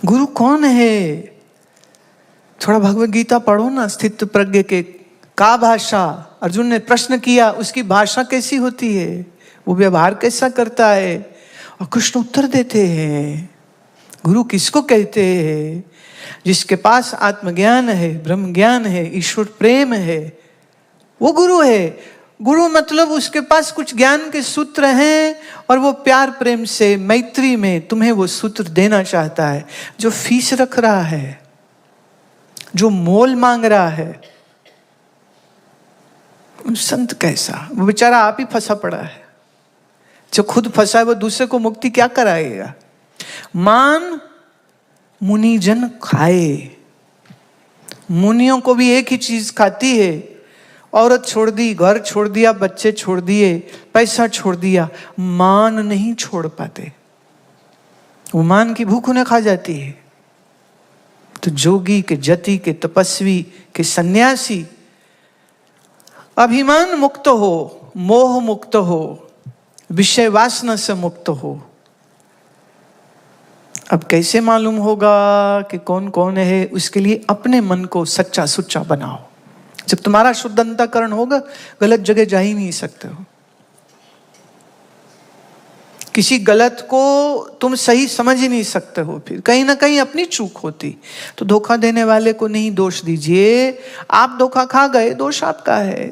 गुरु कौन है? थोड़ा भगवद गीता पढ़ो ना। स्थित प्रज्ञ के का भाषा, अर्जुन ने प्रश्न किया, उसकी भाषा कैसी होती है, वो व्यवहार कैसा करता है, और कृष्ण उत्तर देते हैं। गुरु किसको कहते हैं? जिसके पास आत्मज्ञान है, ब्रह्म ज्ञान है, ईश्वर प्रेम है, वो गुरु है। गुरु मतलब उसके पास कुछ ज्ञान के सूत्र हैं और वो प्यार प्रेम से मैत्री में तुम्हें वो सूत्र देना चाहता है। जो फीस रख रहा है, जो मोल मांग रहा है, संत कैसा? वो बेचारा आप ही फंसा पड़ा है। जो खुद फंसा है वो दूसरे को मुक्ति क्या कराएगा? मान मुनिजन खाए। मुनियों को भी एक ही चीज खाती है। औरत छोड़ दी, घर छोड़ दिया, बच्चे छोड़ दिए, पैसा छोड़ दिया, मान नहीं छोड़ पाते। वो मान की भूख उन्हें खा जाती है। तो जोगी के, जति के, तपस्वी के, सन्यासी अभिमान मुक्त हो, मोह मुक्त हो, विषय वासना से मुक्त हो। अब कैसे मालूम होगा कि कौन कौन है? उसके लिए अपने मन को सच्चा सुच्चा बनाओ। जब तुम्हारा शुद्ध अंतःकरण होगा, गलत जगह जा ही नहीं सकते हो। किसी गलत को तुम सही समझ ही नहीं सकते हो। फिर कहीं ना कहीं अपनी चूक होती। तो धोखा देने वाले को नहीं दोष दीजिए। आप धोखा खा गए, दोष आपका है,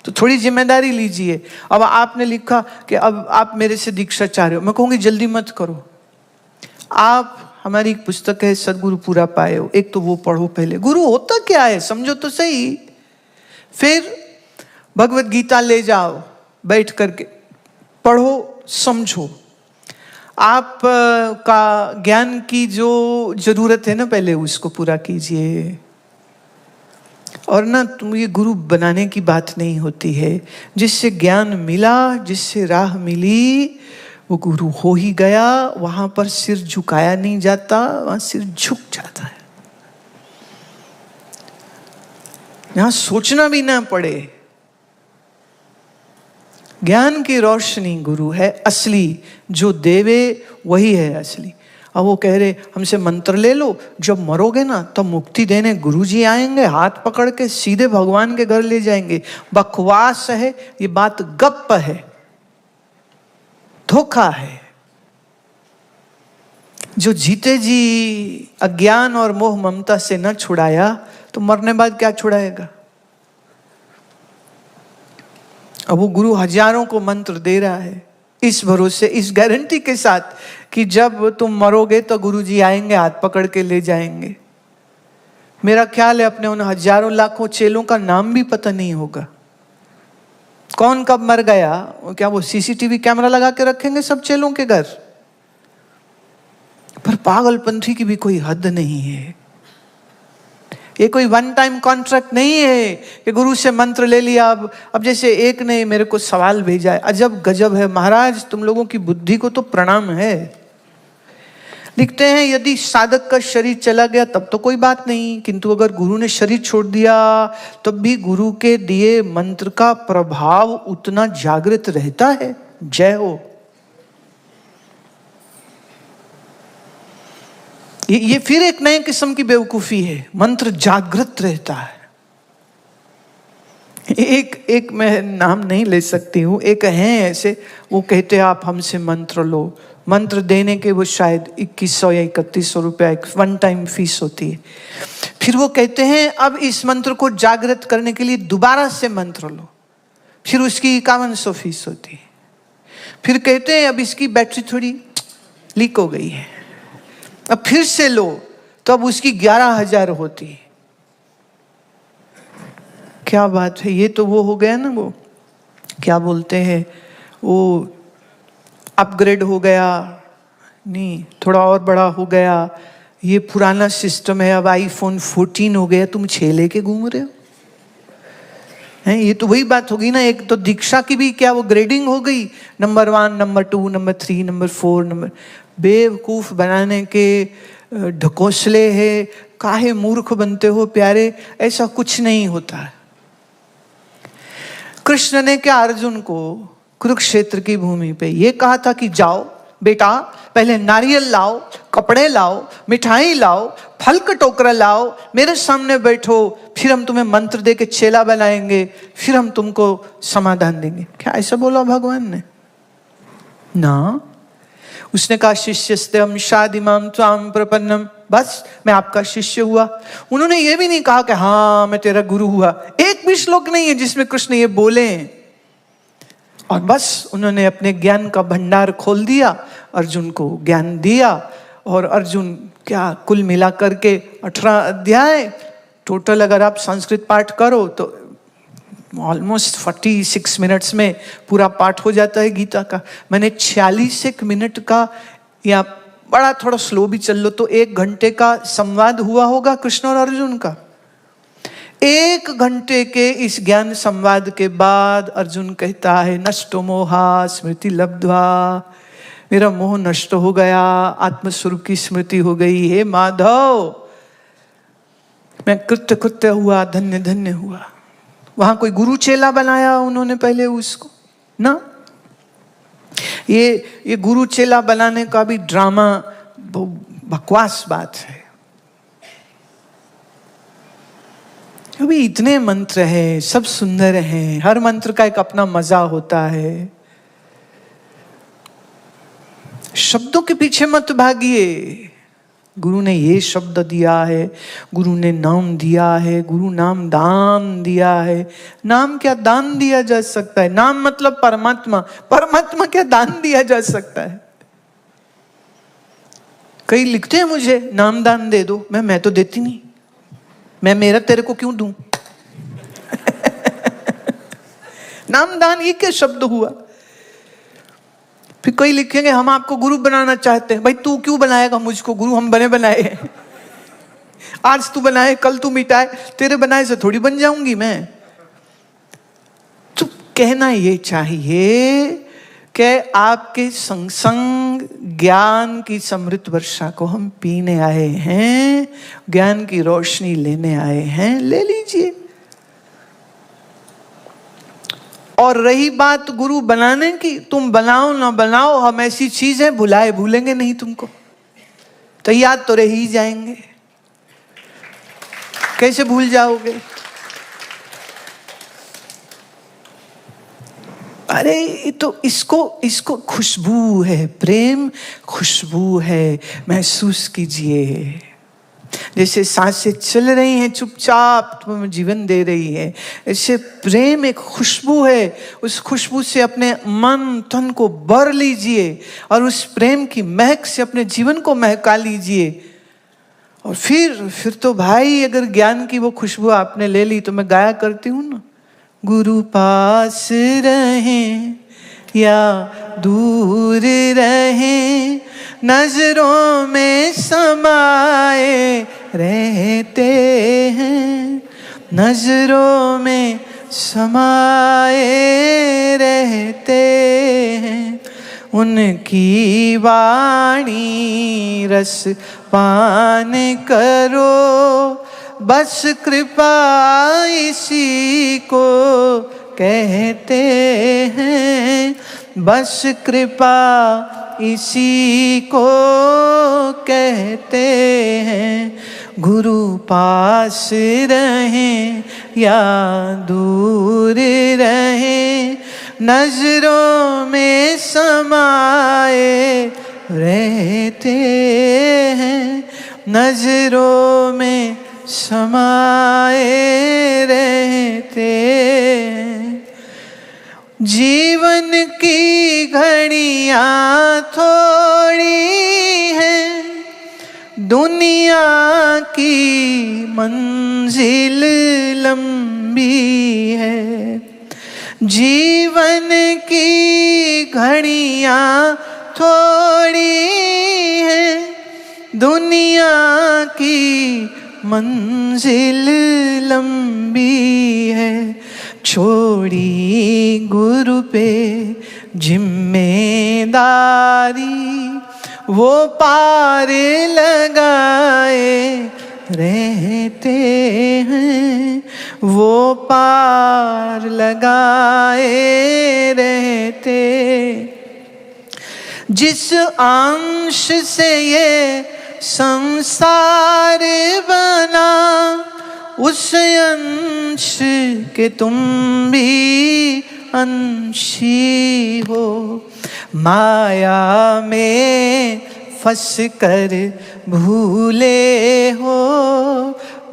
तो थोड़ी जिम्मेदारी लीजिए। अब आपने लिखा कि अब आप मेरे से दीक्षा चाह रहे हो, मैं कहूंगी जल्दी मत करो। आप, हमारी एक पुस्तक है सदगुरु पूरा पाए हो, एक तो वो पढ़ो पहले। गुरु होता क्या है समझो तो सही। फिर भगवद गीता ले जाओ, बैठ करके पढ़ो, समझो। आप का ज्ञान की जो जरूरत है ना, पहले उसको पूरा कीजिए। और ना, तुम ये गुरु बनाने की बात नहीं होती है। जिससे ज्ञान मिला, जिससे राह मिली, वो गुरु हो ही गया। वहां पर सिर झुकाया नहीं जाता, वहां सिर झुक जाता है। यहां सोचना भी ना पड़े। ज्ञान की रोशनी गुरु है असली। जो देवे वही है असली। अब वो कह रहे हमसे मंत्र ले लो, जब मरोगे ना तब मुक्ति देने गुरुजी आएंगे, हाथ पकड़ के सीधे भगवान के घर ले जाएंगे। बकवास है ये बात, गप्प है, धोखा है। जो जीते जी अज्ञान और मोह ममता से न छुड़ाया, तो मरने बाद क्या छुड़ाएगा? अब वो गुरु हजारों को मंत्र दे रहा है, इस भरोसे, इस गारंटी के साथ कि जब तुम मरोगे तो गुरुजी आएंगे, हाथ पकड़ के ले जाएंगे। मेरा ख्याल है अपने उन हजारों लाखों चेलों का नाम भी पता नहीं होगा। कौन कब मर गया, क्या वो सीसीटीवी कैमरा लगा के रखेंगे सब चेलों के घर? पर पागलपंथी की भी कोई हद नहीं है। ये कोई वन टाइम कॉन्ट्रैक्ट नहीं है कि गुरु से मंत्र ले लिया। अब जैसे एक ने मेरे को सवाल भेजा है, अजब गजब है महाराज, तुम लोगों की बुद्धि को तो प्रणाम है। लिखते हैं यदि साधक का शरीर चला गया तब तो कोई बात नहीं, किंतु अगर गुरु ने शरीर छोड़ दिया तब भी गुरु के दिए मंत्र का प्रभाव उतना जागृत रहता है। जय हो। ये फिर एक नए किस्म की बेवकूफी है। मंत्र जागृत रहता है। एक मैं नाम नहीं ले सकती हूँ, एक है ऐसे, वो कहते हैं आप हमसे मंत्र लो। मंत्र देने के वो शायद 2100 या 3100 रुपया एक वन टाइम फीस होती है। फिर वो कहते हैं अब इस मंत्र को जागृत करने के लिए दोबारा से मंत्र लो, फिर उसकी 5100 फीस होती है। फिर कहते हैं अब इसकी बैटरी थोड़ी लीक हो गई है, अब फिर से लो, तो अब उसकी 11,000 होती है। क्या बात है, ये तो वो हो गया ना, वो क्या बोलते हैं, वो अपग्रेड हो गया, नहीं थोड़ा और बड़ा हो गया। ये पुराना सिस्टम है, अब आईफोन 14 हो गया, तुम 6 लेके घूम रहे हो हैं। ये तो वही बात होगी ना। एक तो दीक्षा की भी क्या वो ग्रेडिंग हो गई, number 1, number 2, number 3, number 4, number. बेवकूफ बनाने के ढकोसले है। काहे मूर्ख बनते हो प्यारे, ऐसा कुछ नहीं होता है। कृष्ण ने क्या अर्जुन को कुरुक्षेत्र की भूमि पे ये कहा था कि जाओ बेटा पहले नारियल लाओ, कपड़े लाओ, मिठाई लाओ, फल का टोकरा लाओ, मेरे सामने बैठो, फिर हम तुम्हें मंत्र दे के चेला बनाएंगे, फिर हम तुमको समाधान देंगे। क्या ऐसा बोला भगवान ने? ना, उसने कहा शिष्यस्ते हम शादिमाम त्वाम प्रपन्नम, बस मैं आपका शिष्य हुआ। उन्होंने ये भी नहीं कहा कि हाँ मैं तेरा गुरु हुआ। एक भी श्लोक नहीं है जिसमें कृष्ण ये बोले। और बस उन्होंने अपने ज्ञान का भंडार खोल दिया, अर्जुन को ज्ञान दिया। और अर्जुन क्या कुल मिला करके 18 अध्याय टोटल, अगर आप संस्कृत पाठ करो तो ऑलमोस्ट 46 मिनट्स में पूरा पाठ हो जाता है गीता का। मैंने 46 मिनट का, या बड़ा थोड़ा स्लो भी चल लो तो 1 घंटे का संवाद हुआ होगा कृष्ण और अर्जुन का। 1 घंटे के इस ज्ञान संवाद के बाद अर्जुन कहता है नष्टो मोहा स्मृति लब्ध्वा, मेरा मोह नष्ट हो गया, आत्मस्वरूप की स्मृति हो गई। हे माधव, मैं कृत्य कृत्य हुआ, धन्य धन्य हुआ। वहां कोई गुरु चेला बनाया उन्होंने पहले उसको ना। ये गुरु चेला बनाने का भी ड्रामा बकवास बात है। अभी इतने मंत्र हैं, सब सुंदर हैं, हर मंत्र का एक अपना मजा होता है। शब्दों के पीछे मत भागिए। गुरु ने ये शब्द दिया है, गुरु ने नाम दिया है, गुरु नाम दान दिया है। नाम क्या दान दिया जा सकता है? नाम मतलब परमात्मा, परमात्मा क्या दान दिया जा सकता है? कई लिखते हैं मुझे नाम दान दे दो, मैं तो देती नहीं, मैं मेरा तेरे को क्यों दूं? नाम दान ये क्या शब्द हुआ? फिर कोई लिखेंगे हम आपको गुरु बनाना चाहते हैं। भाई तू क्यों बनाएगा मुझको गुरु? हम बने बनाए हैं। आज तू बनाए, कल तू मिटाए, तेरे बनाए से थोड़ी बन जाऊंगी मैं। तो कहना ये चाहिए कि आपके संग संग ज्ञान की समृद्ध वर्षा को हम पीने आए हैं, ज्ञान की रोशनी लेने आए हैं, ले लीजिए। और रही बात गुरु बनाने की, तुम बनाओ ना बनाओ, हम ऐसी चीज है भुलाए भूलेंगे नहीं तुमको, तो याद तो रह ही जाएंगे। कैसे भूल जाओगे? अरे ये तो इसको खुशबू है, प्रेम खुशबू है, महसूस कीजिए। जैसे सांसें चल रही हैं चुपचाप, तुम्हें जीवन दे रही है, ऐसे प्रेम एक खुशबू है। उस खुशबू से अपने मन तन को भर लीजिए और उस प्रेम की महक से अपने जीवन को महका लीजिए। और फिर तो भाई अगर ज्ञान की वो खुशबू आपने ले ली, तो मैं गाया करती हूँ ना, गुरु पास रहें या दूर रहें, नजरों में समाए रहते हैं, नजरों में समाए रहते हैं। उनकी वाणी रस पान करो, बस कृपा इसी को कहते हैं, बस कृपा इसी को कहते हैं। गुरु पास रहें या दूर रहें, नजरों में समाए रहते हैं, नजरों में समाए रहते हैं। जीवन की घड़ियां थोड़ी हैं, दुनिया की मंजिल लंबी है। जीवन की घड़ियां थोड़ी हैं, दुनिया की मंजिल लंबी है। छोड़ी गुरु पे जिम्मेदारी, वो पार लगाए रहते हैं, वो पार लगाए रहते। जिस अंश से ये संसार बना, उस अंश के तुम भी अंशी हो। माया में फंस कर भूले हो,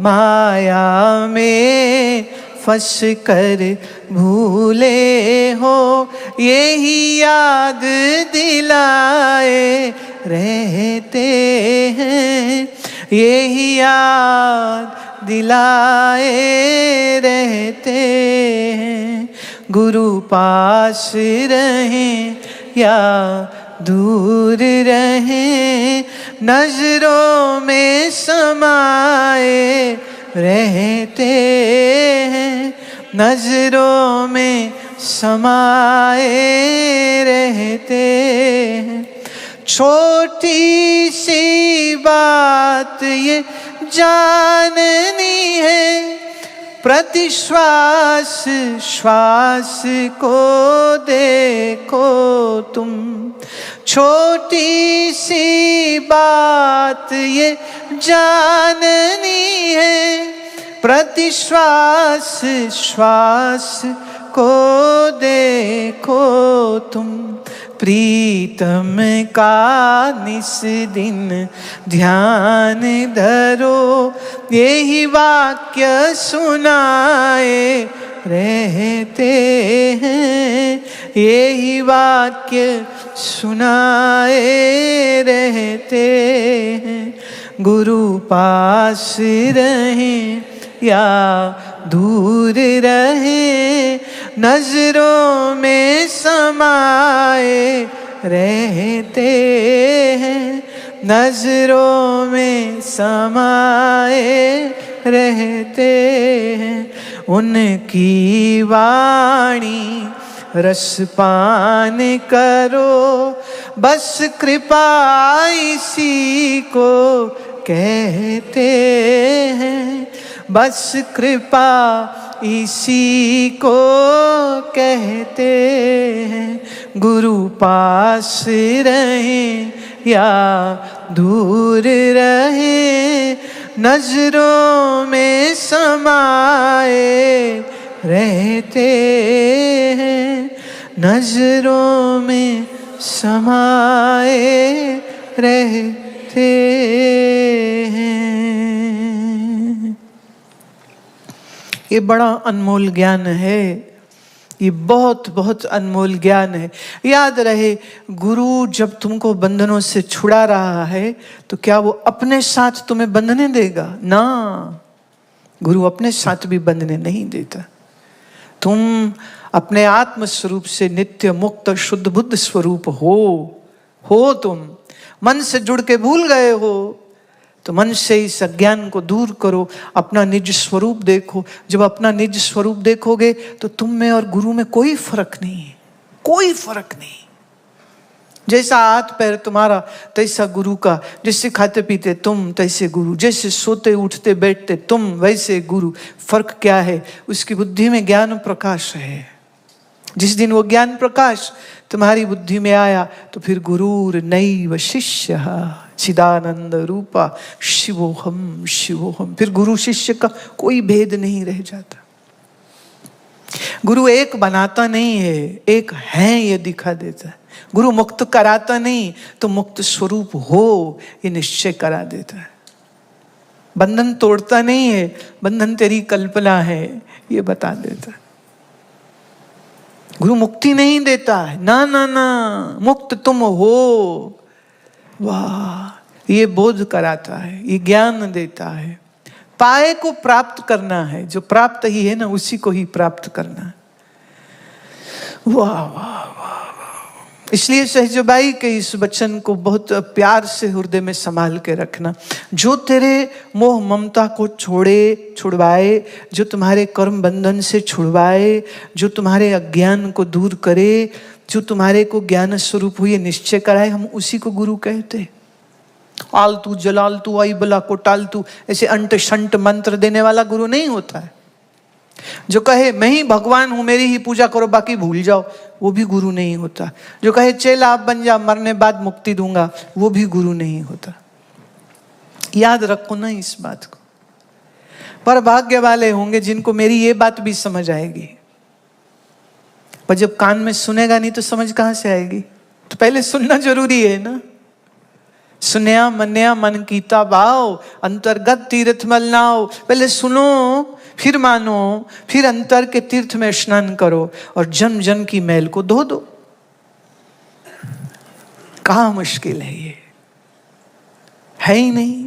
माया में फंस कर भूले हो। यही याद दिलाए रहते हैं, यही याद दिलाए रहते हैं। गुरु पास रहें या दूर रहें, नजरों में समाए रहते हैं, नजरों में समाए रहते हैं। छोटी सी बात ये जाननी है, प्रति श्वास श्वास को देखो तुम। छोटी सी बात ये जाननी है, प्रति श्वास श्वास को देखो तुम। प्रीतम का निस दिन ध्यान धरो, यही वाक्य सुनाए रहते हैं, यही वाक्य सुनाए रहते हैं। गुरु पास रहें या दूर रहें, नजरों में समाए रहते हैं, नजरों में समाए रहते हैं। उनकी वाणी रसपान करो, बस कृपा इसी को कहते हैं, बस कृपा इसी को कहते हैं। गुरु पास रहें या दूर रहें, नजरों में समाए रहते हैं, नजरों में समाए रहते हैं। ये बड़ा अनमोल ज्ञान है, ये बहुत बहुत अनमोल ज्ञान है। याद रहे, गुरु जब तुमको बंधनों से छुड़ा रहा है तो क्या वो अपने साथ तुम्हें बंधने देगा? ना, गुरु अपने साथ भी बंधने नहीं देता। तुम अपने आत्म स्वरूप से नित्य मुक्त शुद्ध बुद्ध स्वरूप हो तुम मन से जुड़ के भूल गए हो तो मन से इस अज्ञान को दूर करो, अपना निज स्वरूप देखो। जब अपना निज स्वरूप देखोगे तो तुम में और गुरु में कोई फर्क नहीं है, कोई फर्क नहीं। जैसा हाथ पैर तुम्हारा तैसा गुरु का, जैसे खाते पीते तुम तैसे गुरु, जैसे सोते उठते बैठते तुम वैसे गुरु। फर्क क्या है? उसकी बुद्धि में ज्ञान प्रकाश है। जिस दिन वो ज्ञान प्रकाश तुम्हारी बुद्धि में आया तो फिर गुरुर नैव शिष्य चिदानंद रूपा शिवोहम शिवोहम। फिर गुरु शिष्य का कोई भेद नहीं रह जाता। गुरु एक बनाता नहीं है, एक है ये दिखा देता है। गुरु मुक्त कराता नहीं तो मुक्त स्वरूप हो ये निश्चय करा देता है। बंधन तोड़ता नहीं है, बंधन तेरी कल्पना है ये बता देता है। गुरु मुक्ति नहीं देता है, ना ना ना, मुक्त तुम हो, वाह, ये बोध कराता है, ये ज्ञान देता है। पाए को प्राप्त करना है, जो प्राप्त ही है ना उसी को ही प्राप्त करना है। वाह वाह वाह वाह। इसलिए सहजबाई के इस वचन को बहुत प्यार से हृदय में संभाल के रखना। जो तेरे मोह ममता को छुड़वाए, जो तुम्हारे कर्म बंधन से छुड़वाए, जो तुम्हारे अज्ञान को दूर करे, जो तुम्हारे को ज्ञान स्वरूप हुए निश्चय कराए, हम उसी को गुरु कहते। आलतू जलालतू आई बला को टालतू ऐसे अंट शंट मंत्र देने वाला गुरु नहीं होता है। जो कहे मैं ही भगवान हूं, मेरी ही पूजा करो, बाकी भूल जाओ, वो भी गुरु नहीं होता। जो कहे चेला आप बन जा, मरने बाद मुक्ति दूंगा, वो भी गुरु नहीं होता। याद रखो ना इस बात को। पर भाग्य वाले होंगे जिनको मेरी ये बात भी समझ आएगी। पर जब कान में सुनेगा नहीं तो समझ कहां से आएगी? तो पहले सुनना जरूरी है ना। सुनया मन्या मन कीता भाव, अंतर्गत तीर्थ मल नाव। पहले सुनो, फिर मानो, फिर अंतर के तीर्थ में स्नान करो और जन्म जन्म की मैल को धो दो। कहां मुश्किल है, ये है ही नहीं।